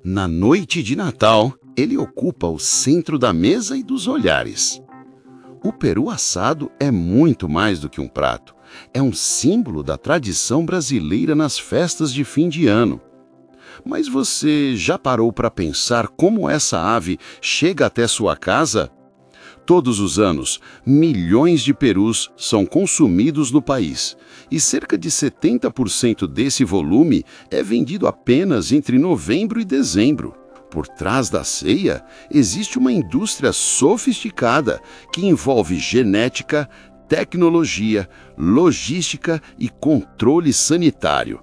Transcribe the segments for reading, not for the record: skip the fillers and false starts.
Na noite de Natal, ele ocupa o centro da mesa e dos olhares. O peru assado é muito mais do que um prato. É um símbolo da tradição brasileira nas festas de fim de ano. Mas você já parou para pensar como essa ave chega até sua casa? Todos os anos, milhões de perus são consumidos no país e cerca de 70% desse volume é vendido apenas entre novembro e dezembro. Por trás da ceia, existe uma indústria sofisticada que envolve genética, tecnologia, logística e controle sanitário.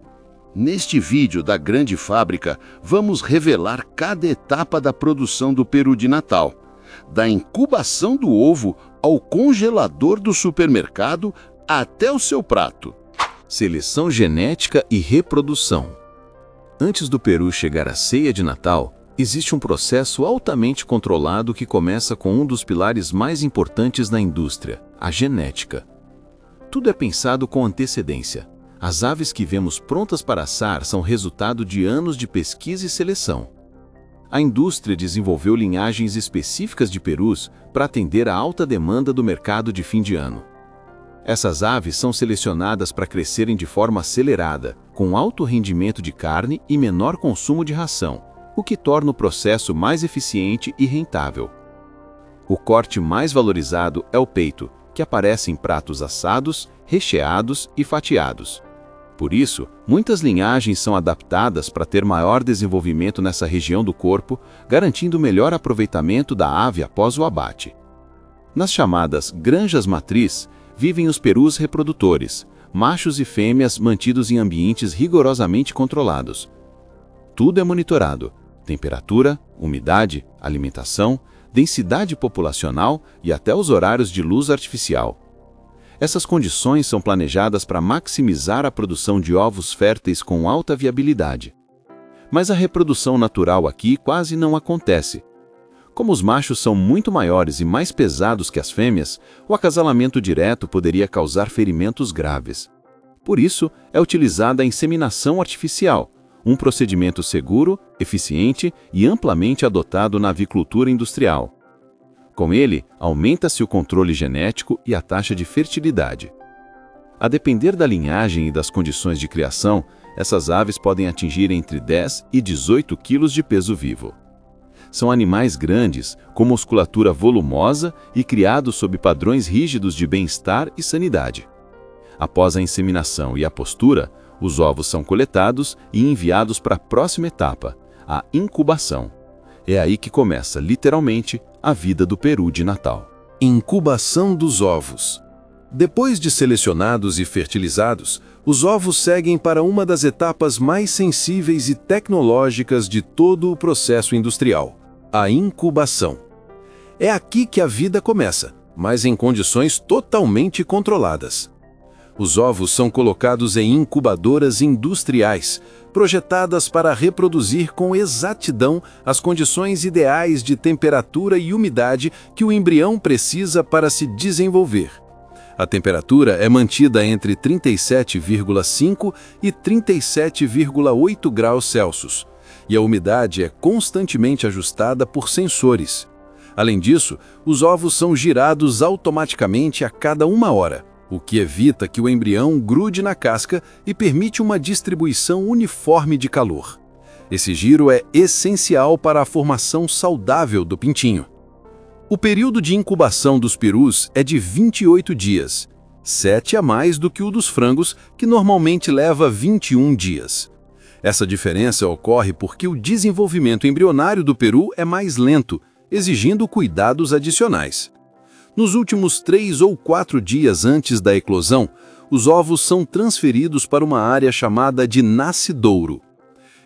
Neste vídeo da grande fábrica, vamos revelar cada etapa da produção do peru de Natal, da incubação do ovo ao congelador do supermercado até o seu prato. Seleção genética e reprodução. Antes do peru chegar à ceia de Natal, existe um processo altamente controlado que começa com um dos pilares mais importantes na indústria, a genética. Tudo é pensado com antecedência. As aves que vemos prontas para assar são resultado de anos de pesquisa e seleção. A indústria desenvolveu linhagens específicas de perus para atender à alta demanda do mercado de fim de ano. Essas aves são selecionadas para crescerem de forma acelerada, com alto rendimento de carne e menor consumo de ração, o que torna o processo mais eficiente e rentável. O corte mais valorizado é o peito, que aparece em pratos assados, recheados e fatiados. Por isso, muitas linhagens são adaptadas para ter maior desenvolvimento nessa região do corpo, garantindo melhor aproveitamento da ave após o abate. Nas chamadas granjas matriz, vivem os perus reprodutores, machos e fêmeas mantidos em ambientes rigorosamente controlados. Tudo é monitorado: temperatura, umidade, alimentação, densidade populacional e até os horários de luz artificial. Essas condições são planejadas para maximizar a produção de ovos férteis com alta viabilidade. Mas a reprodução natural aqui quase não acontece. Como os machos são muito maiores e mais pesados que as fêmeas, o acasalamento direto poderia causar ferimentos graves. Por isso, é utilizada a inseminação artificial, um procedimento seguro, eficiente e amplamente adotado na avicultura industrial. Com ele, aumenta-se o controle genético e a taxa de fertilidade. A depender da linhagem e das condições de criação, essas aves podem atingir entre 10 e 18 quilos de peso vivo. São animais grandes, com musculatura volumosa e criados sob padrões rígidos de bem-estar e sanidade. Após a inseminação e a postura, os ovos são coletados e enviados para a próxima etapa, a incubação. É aí que começa, literalmente, a vida do peru de Natal. Incubação dos ovos. Depois de selecionados e fertilizados, os ovos seguem para uma das etapas mais sensíveis e tecnológicas de todo o processo industrial, a incubação. É aqui que a vida começa, mas em condições totalmente controladas. Os ovos são colocados em incubadoras industriais, projetadas para reproduzir com exatidão as condições ideais de temperatura e umidade que o embrião precisa para se desenvolver. A temperatura é mantida entre 37,5 e 37,8 graus Celsius, e a umidade é constantemente ajustada por sensores. Além disso, os ovos são girados automaticamente a cada 1 hora, o que evita que o embrião grude na casca e permite uma distribuição uniforme de calor. Esse giro é essencial para a formação saudável do pintinho. O período de incubação dos perus é de 28 dias, 7 a mais do que o dos frangos, que normalmente leva 21 dias. Essa diferença ocorre porque o desenvolvimento embrionário do peru é mais lento, exigindo cuidados adicionais. Nos últimos 3 ou 4 dias antes da eclosão, os ovos são transferidos para uma área chamada de nascedouro.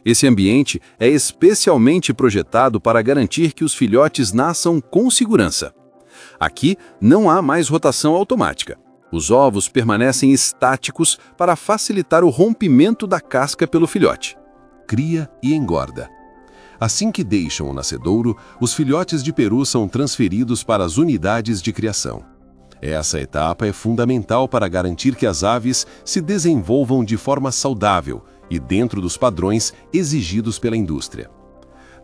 Esse ambiente é especialmente projetado para garantir que os filhotes nasçam com segurança. Aqui não há mais rotação automática. Os ovos permanecem estáticos para facilitar o rompimento da casca pelo filhote. Cria e engorda. Assim que deixam o nascedouro, os filhotes de peru são transferidos para as unidades de criação. Essa etapa é fundamental para garantir que as aves se desenvolvam de forma saudável e dentro dos padrões exigidos pela indústria.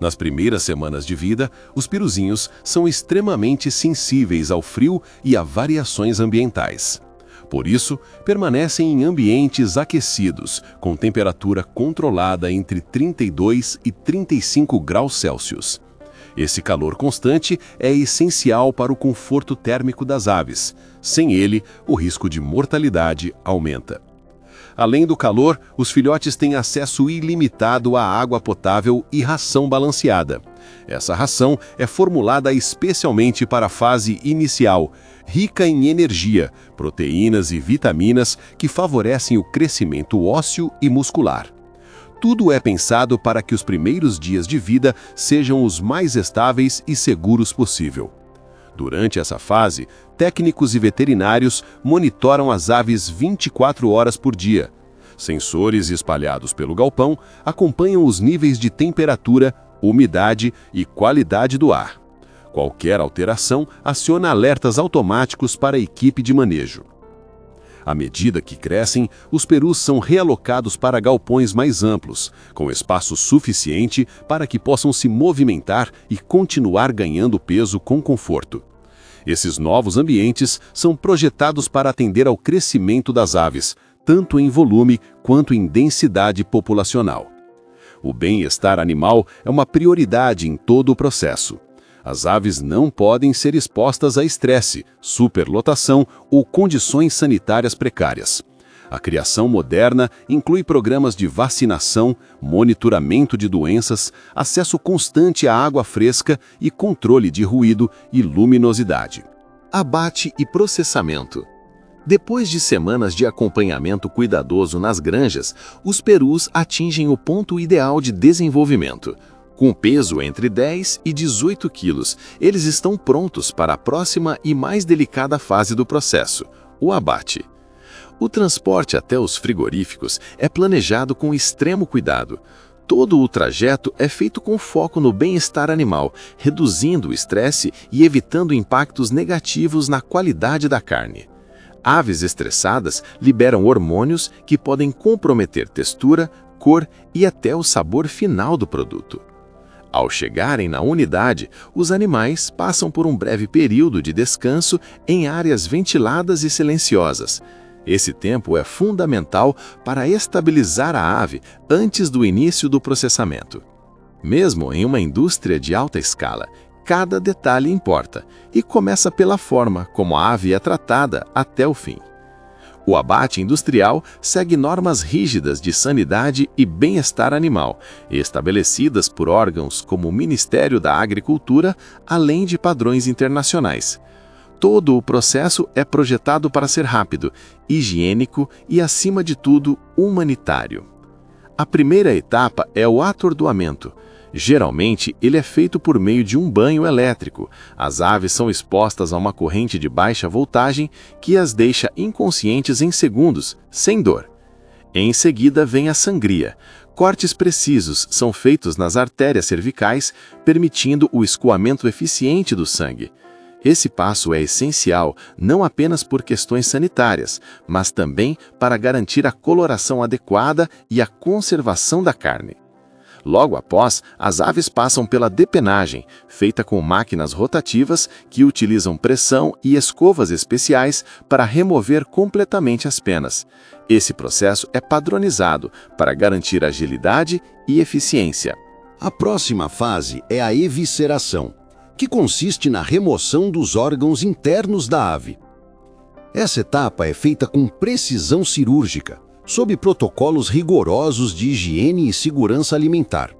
Nas primeiras semanas de vida, os peruzinhos são extremamente sensíveis ao frio e a variações ambientais. Por isso, permanecem em ambientes aquecidos, com temperatura controlada entre 32 e 35 graus Celsius. Esse calor constante é essencial para o conforto térmico das aves. Sem ele, o risco de mortalidade aumenta. Além do calor, os filhotes têm acesso ilimitado à água potável e ração balanceada. Essa ração é formulada especialmente para a fase inicial, rica em energia, proteínas e vitaminas que favorecem o crescimento ósseo e muscular. Tudo é pensado para que os primeiros dias de vida sejam os mais estáveis e seguros possível. Durante essa fase, técnicos e veterinários monitoram as aves 24 horas por dia. Sensores espalhados pelo galpão acompanham os níveis de temperatura, umidade e qualidade do ar. Qualquer alteração aciona alertas automáticos para a equipe de manejo. À medida que crescem, os perus são realocados para galpões mais amplos, com espaço suficiente para que possam se movimentar e continuar ganhando peso com conforto. Esses novos ambientes são projetados para atender ao crescimento das aves, tanto em volume quanto em densidade populacional. O bem-estar animal é uma prioridade em todo o processo. As aves não podem ser expostas a estresse, superlotação ou condições sanitárias precárias. A criação moderna inclui programas de vacinação, monitoramento de doenças, acesso constante à água fresca e controle de ruído e luminosidade. Abate e processamento. Depois de semanas de acompanhamento cuidadoso nas granjas, os perus atingem o ponto ideal de desenvolvimento. Com peso entre 10 e 18 quilos, eles estão prontos para a próxima e mais delicada fase do processo, o abate. O transporte até os frigoríficos é planejado com extremo cuidado. Todo o trajeto é feito com foco no bem-estar animal, reduzindo o estresse e evitando impactos negativos na qualidade da carne. Aves estressadas liberam hormônios que podem comprometer textura, cor e até o sabor final do produto. Ao chegarem na unidade, os animais passam por um breve período de descanso em áreas ventiladas e silenciosas. Esse tempo é fundamental para estabilizar a ave antes do início do processamento. Mesmo em uma indústria de alta escala, cada detalhe importa e começa pela forma como a ave é tratada até o fim. O abate industrial segue normas rígidas de sanidade e bem-estar animal, estabelecidas por órgãos como o Ministério da Agricultura, além de padrões internacionais. Todo o processo é projetado para ser rápido, higiênico e, acima de tudo, humanitário. A primeira etapa é o atordoamento. Geralmente, ele é feito por meio de um banho elétrico. As aves são expostas a uma corrente de baixa voltagem que as deixa inconscientes em segundos, sem dor. Em seguida vem a sangria. Cortes precisos são feitos nas artérias cervicais, permitindo o escoamento eficiente do sangue. Esse passo é essencial não apenas por questões sanitárias, mas também para garantir a coloração adequada e a conservação da carne. Logo após, as aves passam pela depenagem, feita com máquinas rotativas que utilizam pressão e escovas especiais para remover completamente as penas. Esse processo é padronizado para garantir agilidade e eficiência. A próxima fase é a evisceração, que consiste na remoção dos órgãos internos da ave. Essa etapa é feita com precisão cirúrgica, sob protocolos rigorosos de higiene e segurança alimentar.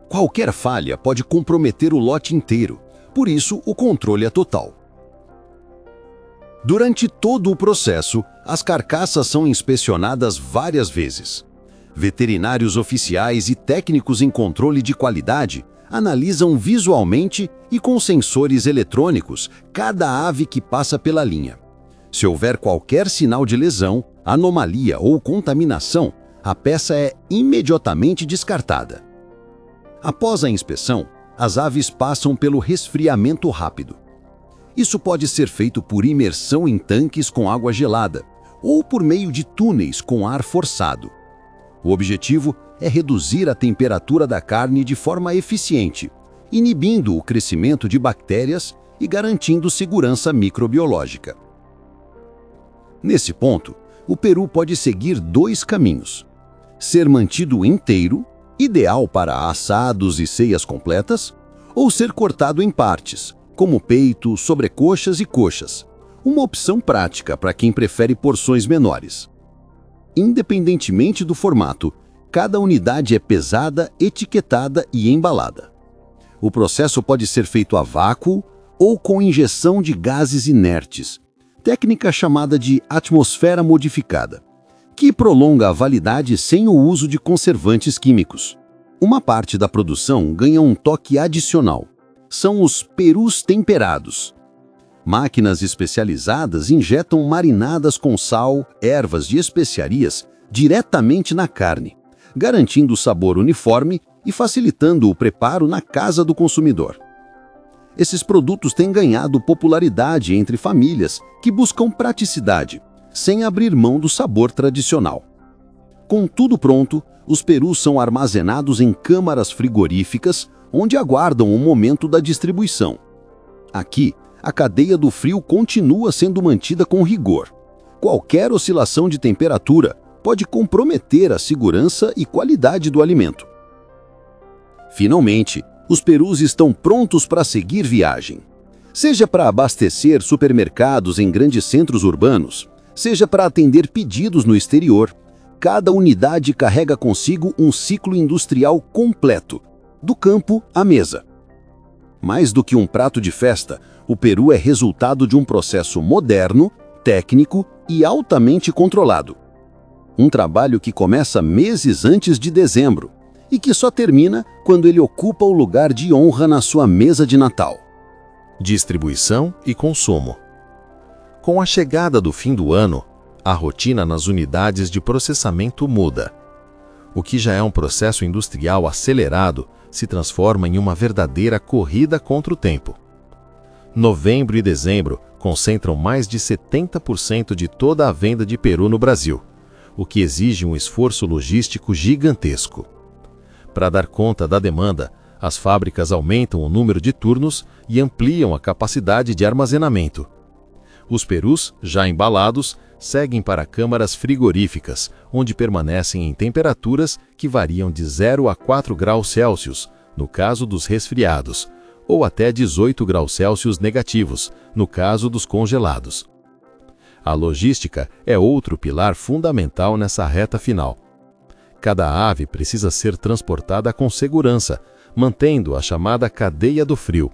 Qualquer falha pode comprometer o lote inteiro, por isso o controle é total. Durante todo o processo, as carcaças são inspecionadas várias vezes. Veterinários oficiais e técnicos em controle de qualidade analisam visualmente e com sensores eletrônicos cada ave que passa pela linha. Se houver qualquer sinal de lesão, anomalia ou contaminação, a peça é imediatamente descartada. Após a inspeção, as aves passam pelo resfriamento rápido. Isso pode ser feito por imersão em tanques com água gelada ou por meio de túneis com ar forçado. O objetivo é reduzir a temperatura da carne de forma eficiente, inibindo o crescimento de bactérias e garantindo segurança microbiológica. Nesse ponto, o peru pode seguir 2 caminhos: ser mantido inteiro, ideal para assados e ceias completas, ou ser cortado em partes, como peito, sobrecoxas e coxas, uma opção prática para quem prefere porções menores. Independentemente do formato, cada unidade é pesada, etiquetada e embalada. O processo pode ser feito a vácuo ou com injeção de gases inertes, técnica chamada de atmosfera modificada, que prolonga a validade sem o uso de conservantes químicos. Uma parte da produção ganha um toque adicional. São os perus temperados. Máquinas especializadas injetam marinadas com sal, ervas e especiarias diretamente na carne, garantindo o sabor uniforme e facilitando o preparo na casa do consumidor. Esses produtos têm ganhado popularidade entre famílias que buscam praticidade, sem abrir mão do sabor tradicional. Com tudo pronto, os perus são armazenados em câmaras frigoríficas, onde aguardam o momento da distribuição. Aqui, a cadeia do frio continua sendo mantida com rigor. Qualquer oscilação de temperatura pode comprometer a segurança e qualidade do alimento. Finalmente, os perus estão prontos para seguir viagem. Seja para abastecer supermercados em grandes centros urbanos, seja para atender pedidos no exterior, cada unidade carrega consigo um ciclo industrial completo, do campo à mesa. Mais do que um prato de festa, o peru é resultado de um processo moderno, técnico e altamente controlado. Um trabalho que começa meses antes de dezembro e que só termina quando ele ocupa o lugar de honra na sua mesa de Natal. Distribuição e consumo. Com a chegada do fim do ano, a rotina nas unidades de processamento muda. O que já é um processo industrial acelerado se transforma em uma verdadeira corrida contra o tempo. Novembro e dezembro concentram mais de 70% de toda a venda de peru no Brasil, o que exige um esforço logístico gigantesco. Para dar conta da demanda, as fábricas aumentam o número de turnos e ampliam a capacidade de armazenamento. Os perus, já embalados, seguem para câmaras frigoríficas, onde permanecem em temperaturas que variam de 0 a 4 graus Celsius, no caso dos resfriados, ou até 18 graus Celsius negativos, no caso dos congelados. A logística é outro pilar fundamental nessa reta final. Cada ave precisa ser transportada com segurança, mantendo a chamada cadeia do frio,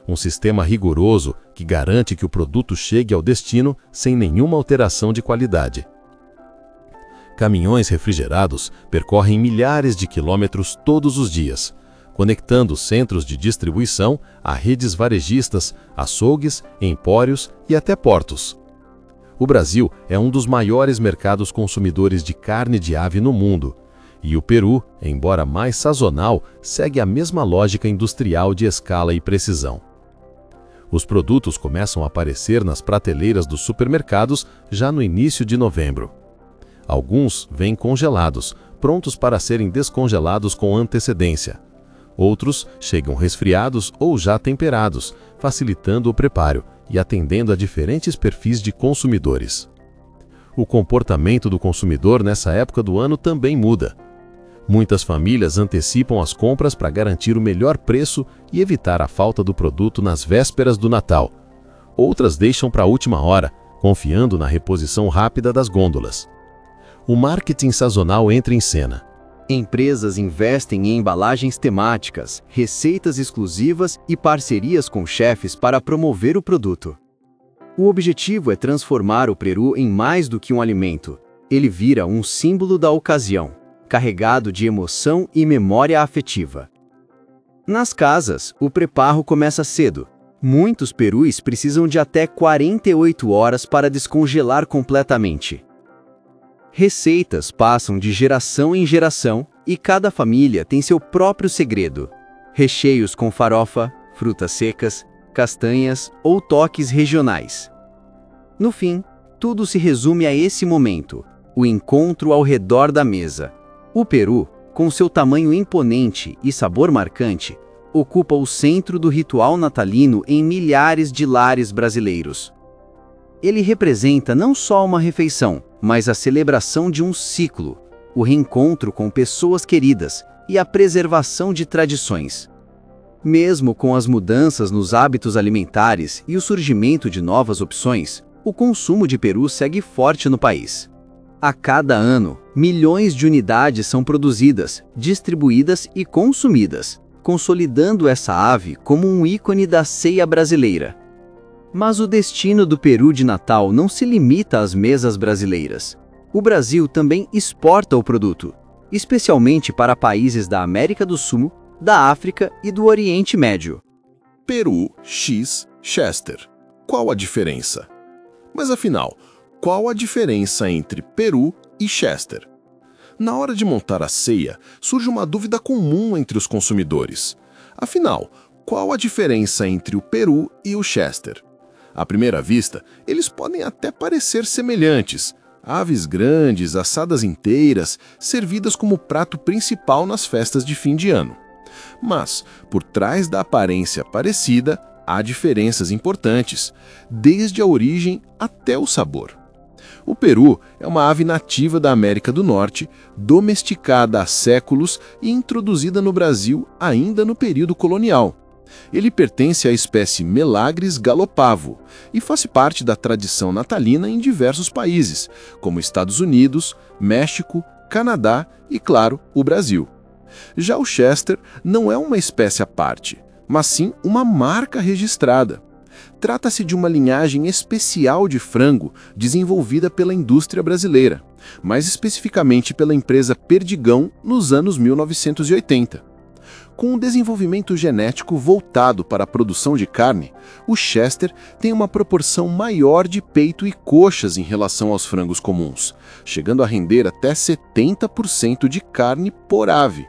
um sistema rigoroso que garante que o produto chegue ao destino sem nenhuma alteração de qualidade. Caminhões refrigerados percorrem milhares de quilômetros todos os dias, conectando centros de distribuição a redes varejistas, açougues, empórios e até portos. O Brasil é um dos maiores mercados consumidores de carne de ave no mundo, e o peru, embora mais sazonal, segue a mesma lógica industrial de escala e precisão. Os produtos começam a aparecer nas prateleiras dos supermercados já no início de novembro. Alguns vêm congelados, prontos para serem descongelados com antecedência. Outros chegam resfriados ou já temperados, facilitando o preparo e atendendo a diferentes perfis de consumidores. O comportamento do consumidor nessa época do ano também muda. Muitas famílias antecipam as compras para garantir o melhor preço e evitar a falta do produto nas vésperas do Natal. Outras deixam para a última hora, confiando na reposição rápida das gôndolas. O marketing sazonal entra em cena. Empresas investem em embalagens temáticas, receitas exclusivas e parcerias com chefes para promover o produto. O objetivo é transformar o peru em mais do que um alimento. Ele vira um símbolo da ocasião, carregado de emoção e memória afetiva. Nas casas, o preparo começa cedo. Muitos perus precisam de até 48 horas para descongelar completamente. Receitas passam de geração em geração e cada família tem seu próprio segredo. Recheios com farofa, frutas secas, castanhas ou toques regionais. No fim, tudo se resume a esse momento, o encontro ao redor da mesa. O Peru, com seu tamanho imponente e sabor marcante, ocupa o centro do ritual natalino em milhares de lares brasileiros. Ele representa não só uma refeição, mas a celebração de um ciclo, o reencontro com pessoas queridas e a preservação de tradições. Mesmo com as mudanças nos hábitos alimentares e o surgimento de novas opções, o consumo de peru segue forte no país. A cada ano, milhões de unidades são produzidas, distribuídas e consumidas, consolidando essa ave como um ícone da ceia brasileira. Mas o destino do peru de Natal não se limita às mesas brasileiras. O Brasil também exporta o produto, especialmente para países da América do Sul, da África e do Oriente Médio. Peru x Chester. Qual a diferença? Mas afinal, qual a diferença entre Peru e Chester? Na hora de montar a ceia, surge uma dúvida comum entre os consumidores. Afinal, qual a diferença entre o Peru e o Chester? À primeira vista, eles podem até parecer semelhantes. Aves grandes, assadas inteiras, servidas como prato principal nas festas de fim de ano. Mas, por trás da aparência parecida, há diferenças importantes, desde a origem até o sabor. O peru é uma ave nativa da América do Norte, domesticada há séculos e introduzida no Brasil ainda no período colonial. Ele pertence à espécie Melagris galopavo e faz parte da tradição natalina em diversos países, como Estados Unidos, México, Canadá e, claro, o Brasil. Já o Chester não é uma espécie à parte, mas sim uma marca registrada. Trata-se de uma linhagem especial de frango desenvolvida pela indústria brasileira, mais especificamente pela empresa Perdigão nos anos 1980. Com um desenvolvimento genético voltado para a produção de carne, o Chester tem uma proporção maior de peito e coxas em relação aos frangos comuns, chegando a render até 70% de carne por ave.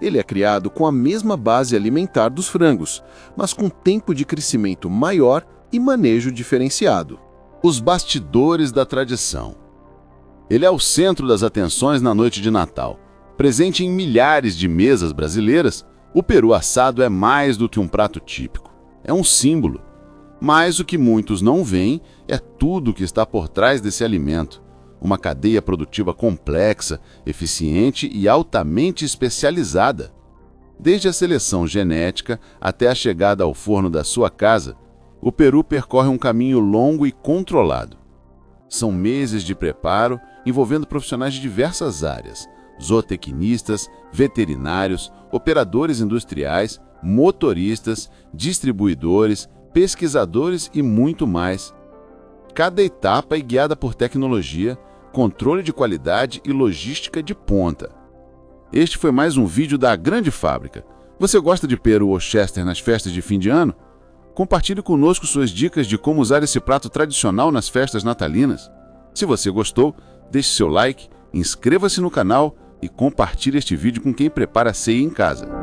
Ele é criado com a mesma base alimentar dos frangos, mas com tempo de crescimento maior e manejo diferenciado. Os bastidores da tradição. Ele é o centro das atenções na noite de Natal. Presente em milhares de mesas brasileiras, o peru assado é mais do que um prato típico. É um símbolo. Mas o que muitos não veem é tudo o que está por trás desse alimento. Uma cadeia produtiva complexa, eficiente e altamente especializada. Desde a seleção genética até a chegada ao forno da sua casa, o peru percorre um caminho longo e controlado. São meses de preparo envolvendo profissionais de diversas áreas, zootecnistas, veterinários, operadores industriais, motoristas, distribuidores, pesquisadores e muito mais. Cada etapa é guiada por tecnologia, controle de qualidade e logística de ponta. Este foi mais um vídeo da Grande Fábrica. Você gosta de peru ou Chester nas festas de fim de ano? Compartilhe conosco suas dicas de como usar esse prato tradicional nas festas natalinas. Se você gostou, deixe seu like, inscreva-se no canal e compartilhe este vídeo com quem prepara a ceia em casa.